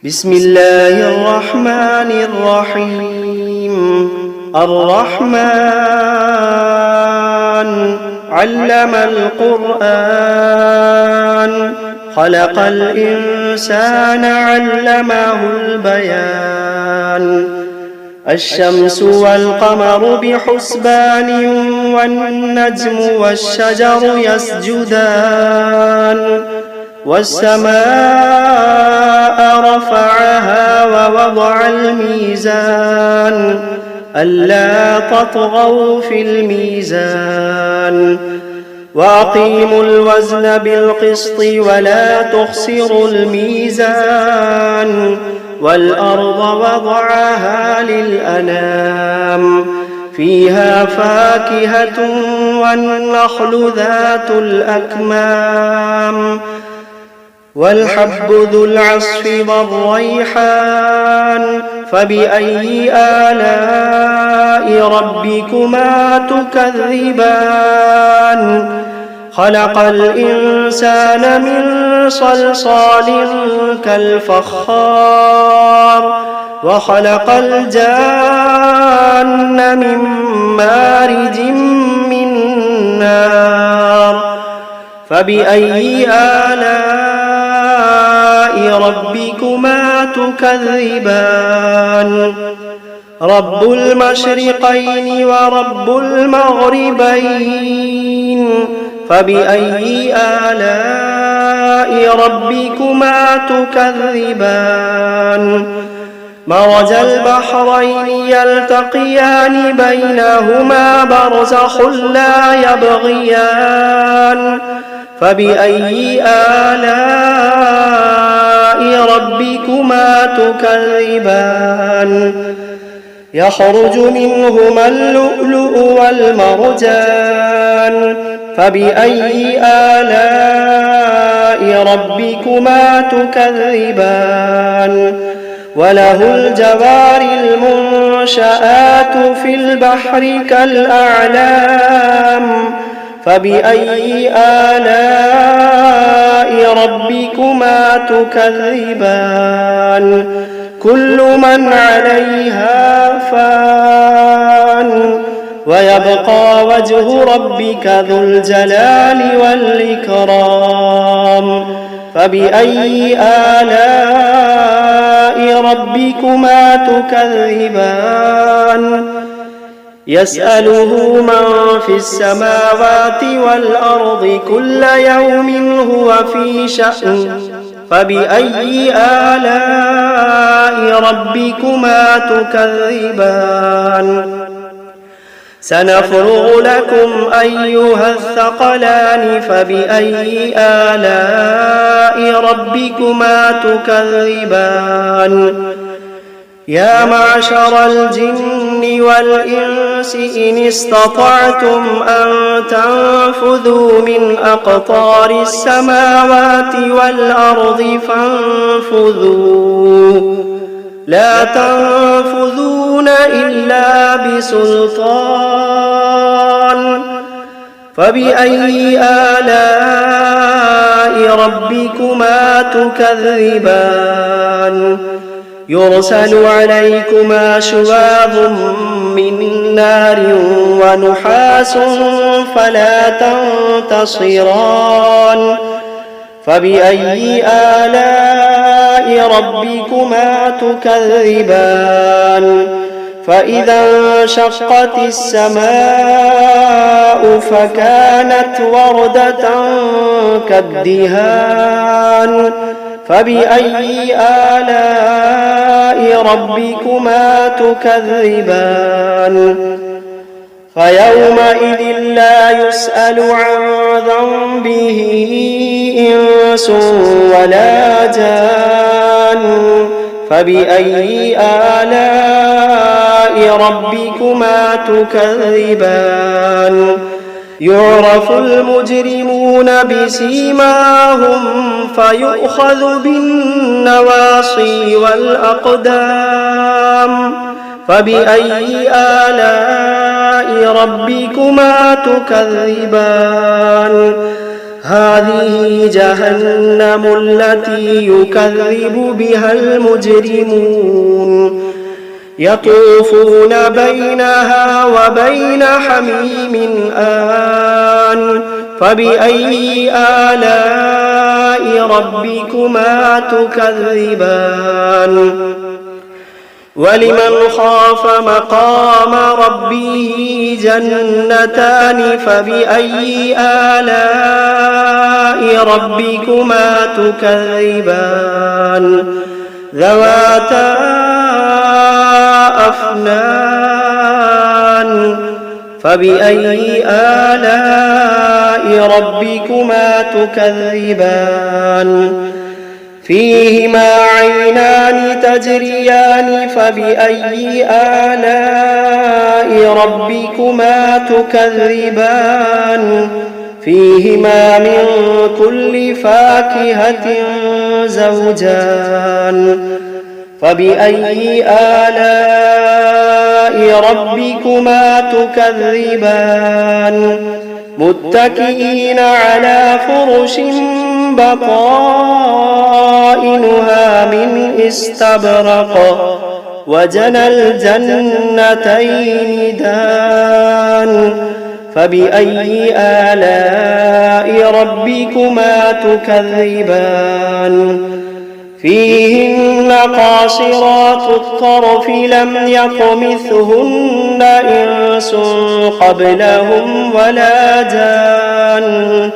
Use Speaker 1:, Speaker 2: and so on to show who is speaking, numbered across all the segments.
Speaker 1: بسم الله الرحمن الرحيم. الرحمن علم القرآن، خلق الإنسان علمه البيان. الشمس والقمر بحسبان، والنجم والشجر يسجدان. والسماء رفعها ووضع الميزان، ألا تطغوا في الميزان. وأقيموا الوزن بالقسط ولا تخسروا الميزان. والأرض وضعها للأنام، فيها فاكهة والنخل ذات الأكمام. والحب ذو العصف والريحان، فبأي آلاء ربكما تكذبان. خلق الإنسان من صلصال كالفخار، وخلق الجان من مارج من نار. فبأي آلاء ربكما تكذبان. رب المشرقين ورب المغربين، فبأي آلاء ربكما تكذبان. مرج البحرين يلتقيان، بينهما برزخ لا يبغيان. فبأي آلاء ربكما تكذبان. يخرج منهما اللؤلؤ والمرجان، فبأي آلاء ربكما تكذبان. وله الجوار المنشآت في البحر كالأعلام، فبأي آلاء ربكما تكذبان. كل من عليها فان، ويبقى وجه ربك ذو الجلال والإكرام. فبأي آلاء ربكما تكذبان. يسأله من في السماوات والأرض كل يوم هو في شأن. فبأي آلاء ربكما تكذبان. سنفرغ لكم أيها الثقلان، فبأي آلاء ربكما تكذبان. يا معشر الجن والإنس إن استطعتم أن تنفذوا من أقطار السماوات والأرض فانفذوا، لا تنفذون إلا بسلطان. فبأي آلاء ربكما تكذبان. يرسل عليكما شواظ من نار ونحاس فلا تنتصران. فبأي آلاء ربكما تكذبان. فإذا انشقت السماء فكانت وردة كالدهان. فبأي آلاء ربكما تكذبان. فيومئذ لا يسأل عن ذنبه إنس ولا جان. فبأي آلاء ربكما تكذبان. يعرف المجرمون بسيماهم فيؤخذ بالنواصي والأقدام. فبأي آلاء ربكما تكذبان. هذه جهنم التي يكذب بها المجرمون يطوفون بينها وبين حميم آن فبأي آلاء ربكما تكذبان ولمن خاف مقام ربه جنتان فبأي آلاء ربكما تكذبان ذواتا أفنان فبأي آلاء ربكما تكذبان فيهما عينان تجريان فبأي آلاء ربكما تكذبان فيهما من كل فاكهة زوجان فبأي آلاء ربكما تكذبان متكئين على فرش بطائنها من استبرق وجنى الجنتين دان فبأي آلاء ربكما تكذبان فيهن قاصرات الطرف لم يطمثهن إنس قبلهم ولا جان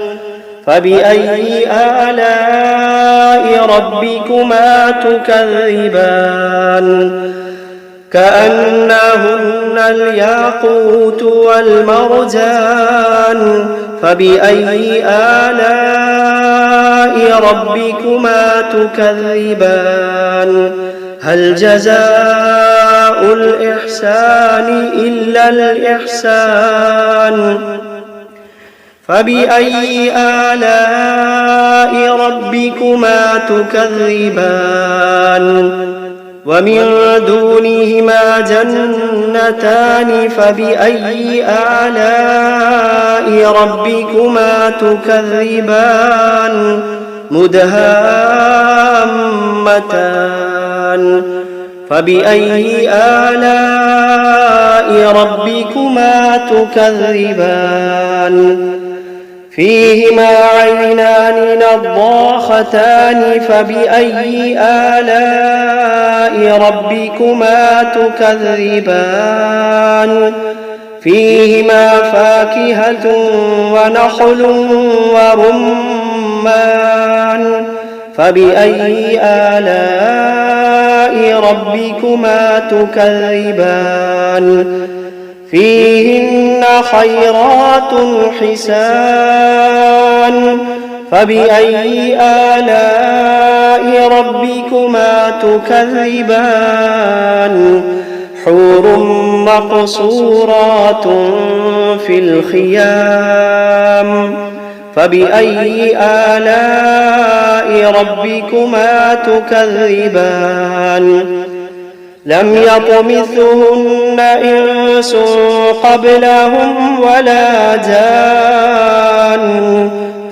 Speaker 1: فبأي آلاء ربكما تكذبان كأنهن الياقوت والمرجان فبأي آلاء ربكما تكذبان هل جزاء الإحسان إلا الإحسان فبأي آلاء ربكما تكذبان ومن دونهما جنتان فبأي آلاء ربكما تكذبان مدهامتان فبأي آلاء ربكما تكذبان فيهما عينان نضاختان فبأي آلاء ربكما تكذبان فيهما فاكهة ونخل ورمان فبأي آلاء ربكما تكذبان فيهن خيرات حسان فبأي آلاء ربكما تكذبان حور مقصورات في الخيام فبأي آلاء ربكما تكذبان لم يطمثهن إنس قبلهم ولا جان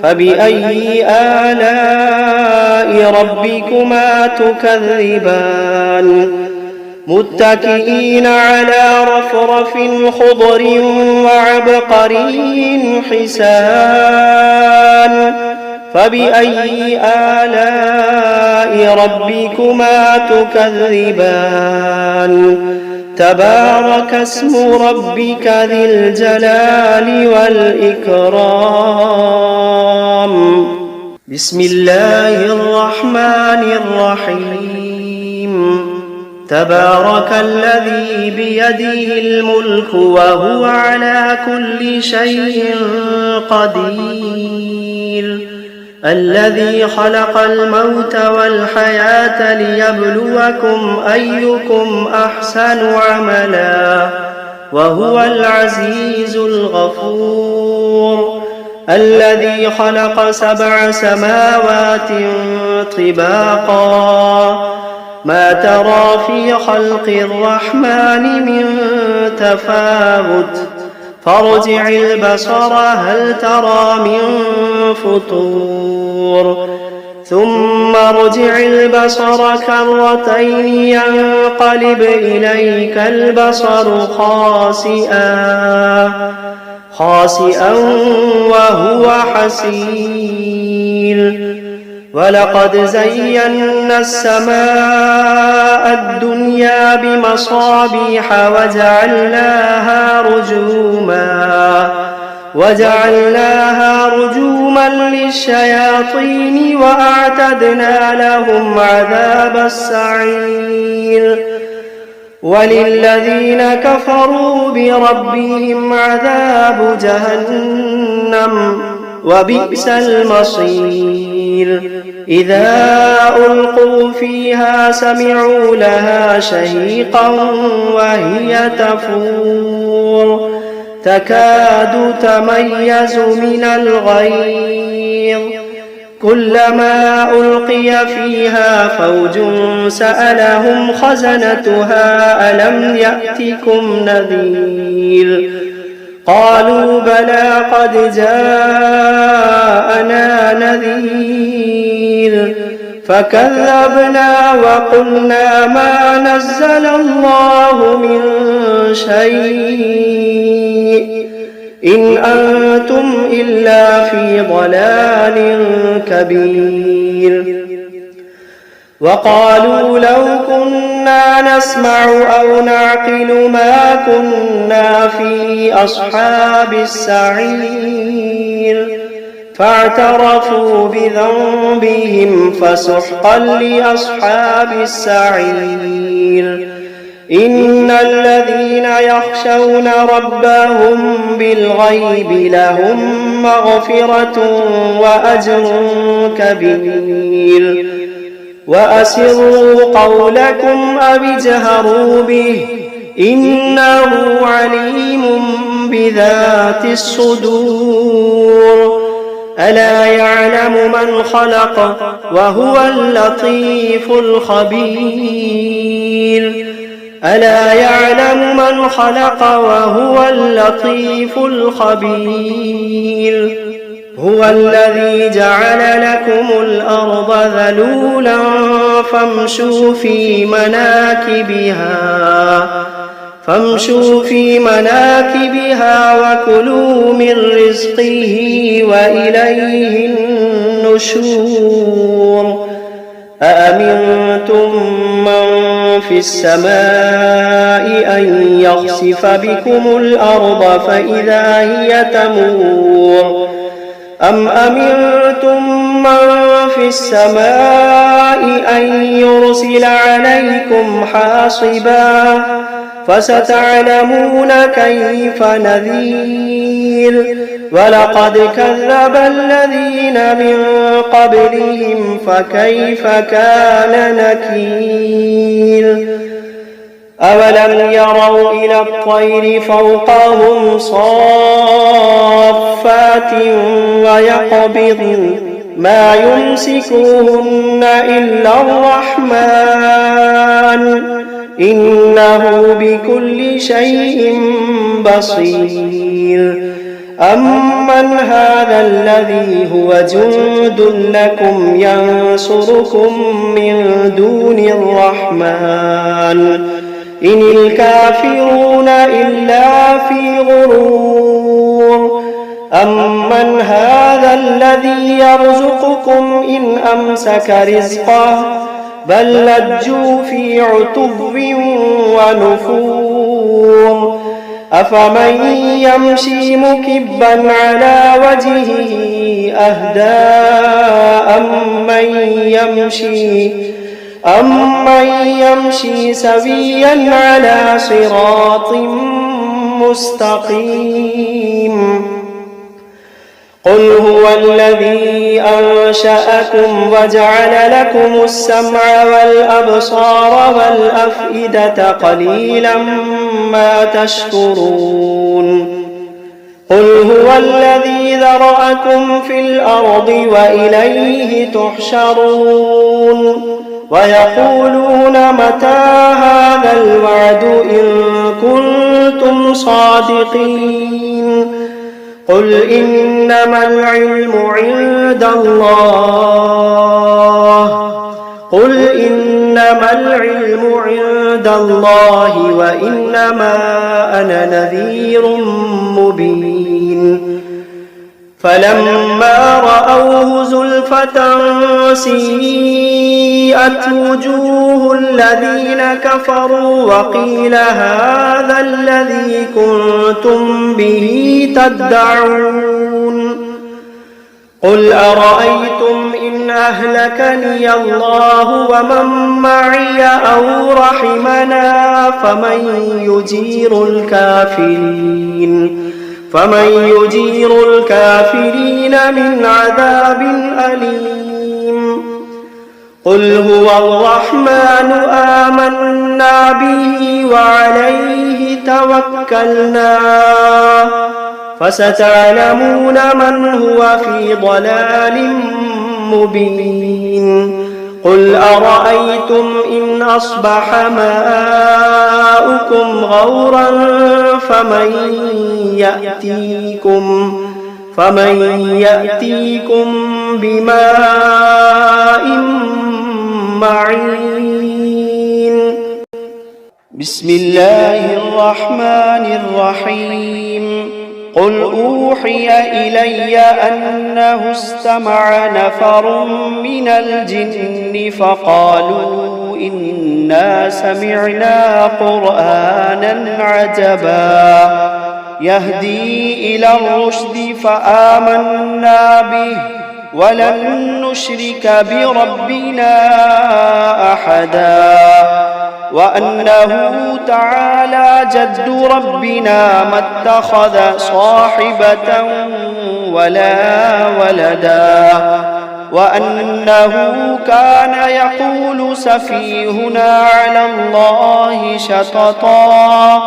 Speaker 1: فبأي آلاء ربكما تكذبان متكئين على رفرف خضر وعبقري حسان فبأي آلاء ربكما تكذبان تبارك اسم ربك ذي الجلال والإكرام بسم الله الرحمن الرحيم تبارك الذي بيده الملك وهو على كل شيء قدير الذي خلق الموت والحياة ليبلوكم أيكم أحسن عملا وهو العزيز الغفور الذي خلق 7 سماوات طباقا ما ترى في خلق الرحمن من تفاوت فارجع البصر هل ترى من فطور ثم ارجع البصر كرتين ينقلب إليك البصر خاسئا وهو حسير ولقد زينا السماء الدنيا بمصابيح وجعلناها رجوما للشياطين وأعتدنا لهم عذاب السعير وللذين كفروا بربهم عذاب جهنم وبئس المصير إذا ألقوا فيها سمعوا لها شهيقا وهي تفور تكاد تميز من الغيظ كلما ألقي فيها فوج سألهم خزنتها ألم يأتكم نذير قالوا بلى قد جاءنا نذير فكذبنا وقلنا ما نزل الله من شيء إن أنتم إلا في ضلال كبير وقالوا لو كنا نسمع أو نعقل ما كنا في أصحاب السعير فاعترفوا بذنبهم فسحقا لأصحاب السعير إن الذين يخشون ربهم بالغيب لهم مغفرة وأجر كبير وأسروا قولكم أو اجهروا به إنه عليم بذات الصدور ألا يعلم من خلق وهو اللطيف الخبير ألا يعلم من خلق وهو اللطيف الخبير هو الذي جعل لكم الأرض ذلولا فامشوا في مناكبها وكلوا من رزقه وإليه النشور أأمنتم من في السماء أن يخسف بكم الأرض فإذا هي تمور أم أمنتم من في السماء أن يرسل عليكم حاصبا فستعلمون كيف نذير ولقد كذب الذين من قبلهم فكيف كان نكير أولم يروا إلى الطير فوقهم صافات ويقبضن ما يمسكوهن إلا الرحمن إنه بكل شيء بصير أمن هذا الذي هو جند لكم ينصركم من دون الرحمن إن الكافرون إلا في غرور أمن هذا الذي يرزقكم إن أمسك رزقه بل لجوا في عتب ونفور أفمن يمشي مكبا على وجهه أهدى أمن يمشي سويا على صراط مستقيم قل هو الذي أنشأكم وجعل لكم السمع والأبصار والأفئدة قليلا ما تشكرون قل هو الذي ذرأكم في الأرض وإليه تحشرون ويقولون متى هذا الوعد إن كنتم صادقين قل إنما العلم عند الله وإنما أنا نذير مبين فلما رأوه زلفة سيئت وجوه الذين كفروا وقيل هذا الذي كنتم به تدعون قل أرأيتم إن أهلكني الله ومن معي أو رحمنا فمن يجير الكافرين من عذاب أليم قل هو الرحمن آمنا به وعليه توكلنا فستعلمون من هو في ضلال مبين قل أرأيتم إن أصبح ماؤكم غورا فمن يأتيكم بماء معين بسم الله الرحمن الرحيم قل أوحي إلي أنه استمع نفر من الجن فقالوا إنا سمعنا قرآنا عجبا يهدي إلى الرشد فآمنا به ولن نشرك بربنا أحدا وأنه تعالى جد ربنا ما اتخذ صاحبة ولا ولدا وأنه كان يقول سفيهنا على الله شططا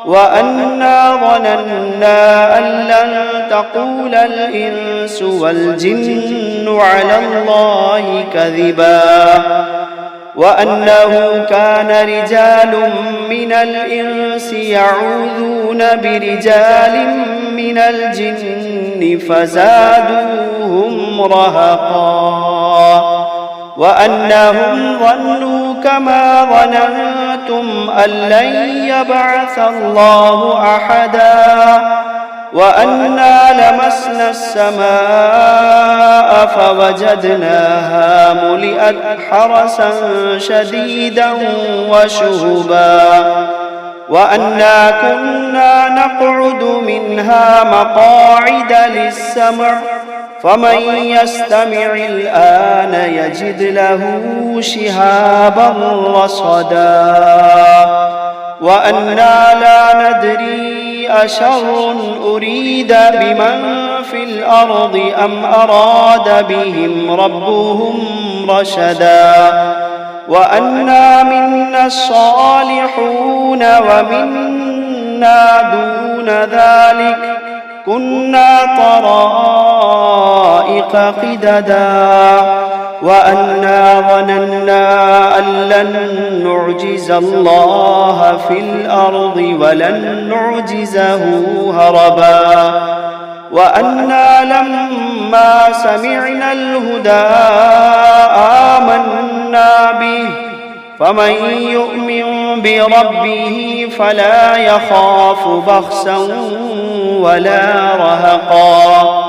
Speaker 1: وأنا ظننا أن لن تقول الإنس والجن على الله كذبا وأنه كان رجال من الإنس يعوذون برجال من الجن فزادوهم رهقا وأنهم ظنوا كما ظننتم أن لن يبعث الله أحدا وأنا لمسنا السماء فوجدناها ملئت حرسا شديدا وشهبا وأنا كنا نقعد منها مقاعد للسمع فمن يستمع الآن يجد له شهابا رصدا وأنا لا ندري أشر أريد بمن في الأرض أم أراد بهم ربهم رشدا وأنا منا الصالحون ومنا دون ذلك كنا طرائق قددا وأنا ظننا أن لن نعجز الله في الأرض ولن نعجزه هربا وأنا لما سمعنا الهدى آمنا به فمن يؤمن بربه فلا يخاف بخسا ولا رهقا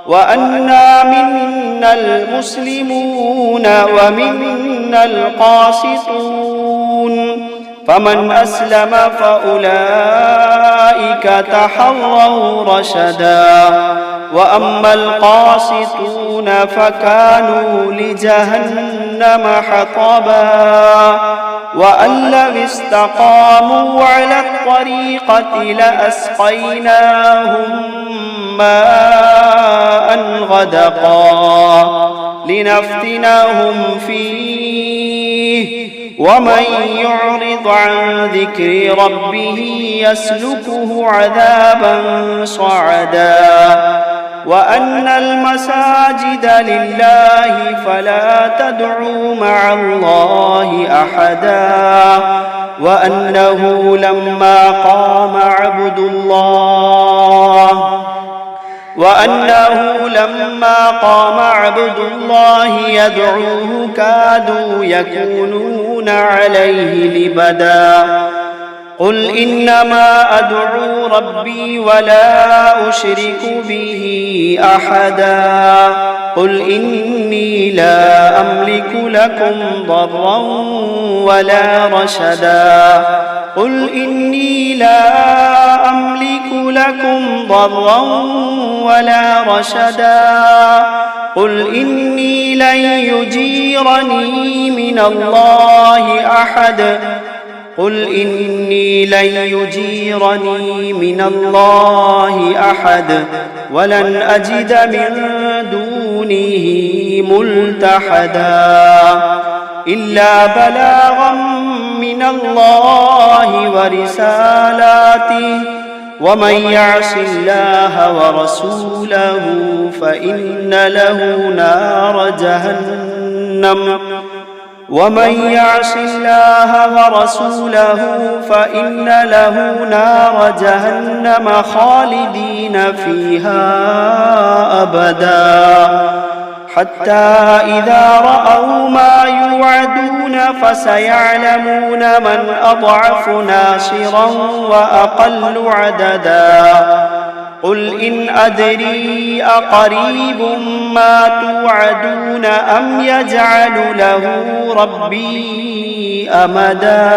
Speaker 1: وأنا منا المسلمون ومنا القاسطون فمن أسلم فأولئك تحروا رشدا وأما القاسطون فكانوا لجهنم حطبا وأن لو استقاموا على الطريقة لأسقيناهم ماء غدقا لنفتنهم فيه ومن يعرض عن ذكر ربه يسلكه عذابا صعدا
Speaker 2: وأن المساجد لله فلا تدعوا مع الله أحدا وأنه لما قام عبد الله يدعوه كادوا يكونون عليه لبدا قل إنما أدعو ربي ولا أشرك به أحدا قل إني لا أملك لكم ضرا ولا رشدا قل إني لا أملك لكم ضرا ولا رشدا قل إني لن يجيرني من الله أحد قل إني لن يجيرني من الله أحد ولن أجد من دونه ملتحدا إلا بلاغا من الله ورسالاته ومن يعص الله ورسوله فإن له نار جهنم خالدين فيها أبدا حتى إذا رأوا ما يوعدون فسيعلمون من أضعف ناصرا وأقل عددا قل إن أدري أقريب ما توعدون أم يجعل له ربي أمدا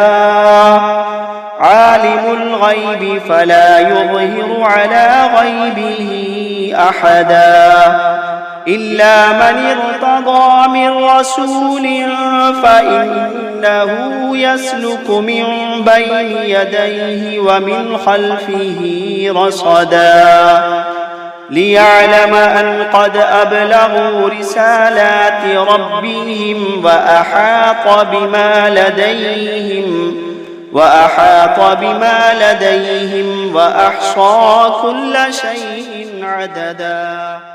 Speaker 2: عالم الغيب فلا يظهر على غيبه أحدا إلا من ارتضى من رسول فإنه يسلك من بين يديه ومن خلفه رصدا ليعلم أن قد أبلغوا رسالات ربهم وأحاط بما لديهم وأحصى كل شيء عددا.